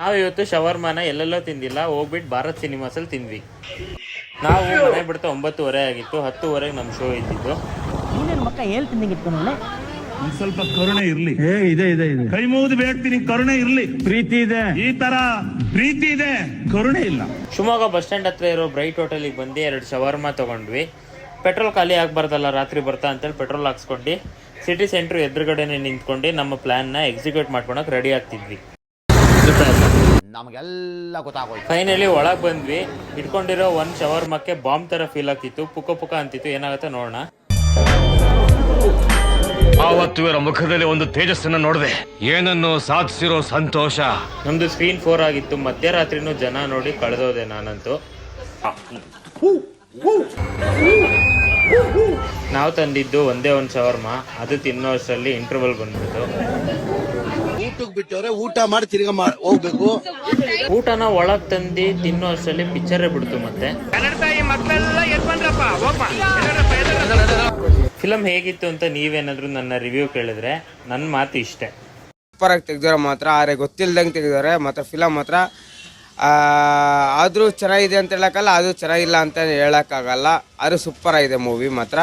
ನಾವು ಇವತ್ತು ಶವರ್ಮಾನ ಎಲ್ಲೆಲ್ಲೋ ತಿಂದಿಲ್ಲ, ಹೋಗ್ಬಿಟ್ಟು ಭಾರತ್ ಸಿನಿಮಾಸಲ್ಲಿ ತಿಂದ್ವಿ. ನಾವು ಮನೆ ಬಿಡ್ತಾ 9:30 ಆಗಿತ್ತು. 10:30ಗೆ ನಮ್ಮ ಶೋ ಇದ್ದಿದ್ದು. ಮಕ್ಕ ಹೇಳ್ತೀನಿ ಇಟ್ಕೊಂಡೆ ಒಂದ್ ಸ್ವಲ್ಪ ಕರುಣೆ ಇರ್ಲಿ. ಇದೆ ಕೈ ಮುಗಿದು ಬೇಡ್ತೀನಿ, ಕರುಣೆ ಇರ್ಲಿ. ಪ್ರೀತಿ ಇದೆ, ಈ ತರ ಪ್ರೀತಿ ಇದೆ, ಕರುಣೆ ಇಲ್ಲ. ಶಿವಮೊಗ್ಗ ಬಸ್ ಸ್ಟ್ಯಾಂಡ್ ಹತ್ರ ಇರೋ ಬ್ರೈಟ್ ಹೋಟೆಲಿಗೆ ಬಂದು 2 ಶವರ್ಮಾ ತಗೊಂಡ್ವಿ. ಪೆಟ್ರೋಲ್ ಖಾಲಿ ಆಗ್ಬಾರ್ದಲ್ಲ ರಾತ್ರಿ ಬರ್ತಾ ಅಂತೇಳಿ ಪೆಟ್ರೋಲ್ ಹಾಕ್ಸ್ಕೊಂಡು ಸಿಟಿ ಸೆಂಟ್ರ್ ಎದುರುಗಡೆನೆ ನಿಂತ್ಕೊಂಡು ನಮ್ಮ ಪ್ಲಾನ್ನ ಎಕ್ಸಿಕ್ಯೂಟ್ ಮಾಡ್ಕೊಳಕ್ ರೆಡಿ ಆಗ್ತಿದ್ವಿ. ನಮಗೆಲ್ಲ ಗೊತ್ತಾಗೋಯ್ತು. ಫೈನಲಿ ಒಳಗೆ ಬಂದ್ವಿ. ಇಟ್ಕೊಂಡಿರೋ ಒಂದು ಶವರ್ಮಕ್ಕೆ ಬಾಂಬ್ ತರ ಫೀಲ್ ಆಗ್ತಿತ್ತು. ಪುಕ ಅಂತಿತ್ತು. ಏನಾಗುತ್ತೆ ನೋಡೋಣ. ಆವತ್ತು ಇವರ ಮುಖದಲ್ಲಿ ಒಂದು ತೇಜಸ್ಸನ್ನ ನೋಡಿದೆ, ಏನನ್ನು ಸಾಧಿಸಿರೋ ಸಂತೋಷ. ನಮ್ದು ಸ್ಕ್ರೀನ್ 4 ಆಗಿತ್ತು. ಮಧ್ಯರಾತ್ರಿನೂ ಜನ ನೋಡಿ ಕಳೆದೋದೆ ನಾನಂತೂ. ನಾವು ತಂದಿದ್ದು ಒಂದೇ ಒಂದು ಶವರ್ಮಾ. ಅದು ತಿನ್ನೋ ಅಷ್ಟರಲ್ಲಿ ಇಂಟರ್ವಲ್ ಬಂದ್ಬಿಟ್ಟು. ಊಟಕ್ಕೆ ಬಿಟ್ಟವ್ರೆ, ಊಟ ಮಾಡಿ ತಿರ್ಗಾ ಹೋಗ್ಬೇಕು. ಊಟನ ಒಳಗ್ ತಂದು ತಿನ್ನೋ ಅಷ್ಟರಲ್ಲಿ ಪಿಕ್ಚರೇ ಬಿಡ್ತು. ಮತ್ತೆ ಫಿಲಮ್ ಹೇಗಿತ್ತು ಅಂತ ನೀವೇನಾದ್ರೂ ನನ್ನ ರಿವ್ಯೂ ಕೇಳಿದ್ರೆ ನನ್ನ ಮಾತು ಇಷ್ಟೇ. ಸೂಪರ್ ಆಗಿ ತೆಗ್ದವ್ರೆ ಮಾತ್ರ, ಆದ್ರೆ ಗೊತ್ತಿಲ್ದಂಗೆ ತೆಗ್ದವ್ರೆ ಮಾತ್ರ. ಫಿಲಮ್ ಮಾತ್ರ ಆದರೂ ಚೆನ್ನಾಗಿದೆ ಅಂತ ಹೇಳೋಕ್ಕಲ್ಲ, ಅದು ಚೆನ್ನಾಗಿಲ್ಲ ಅಂತ ಹೇಳೋಕ್ಕಾಗಲ್ಲ. ಅದು ಸೂಪರ್ ಆಗಿದೆ ಮೂವಿ ಮಾತ್ರ.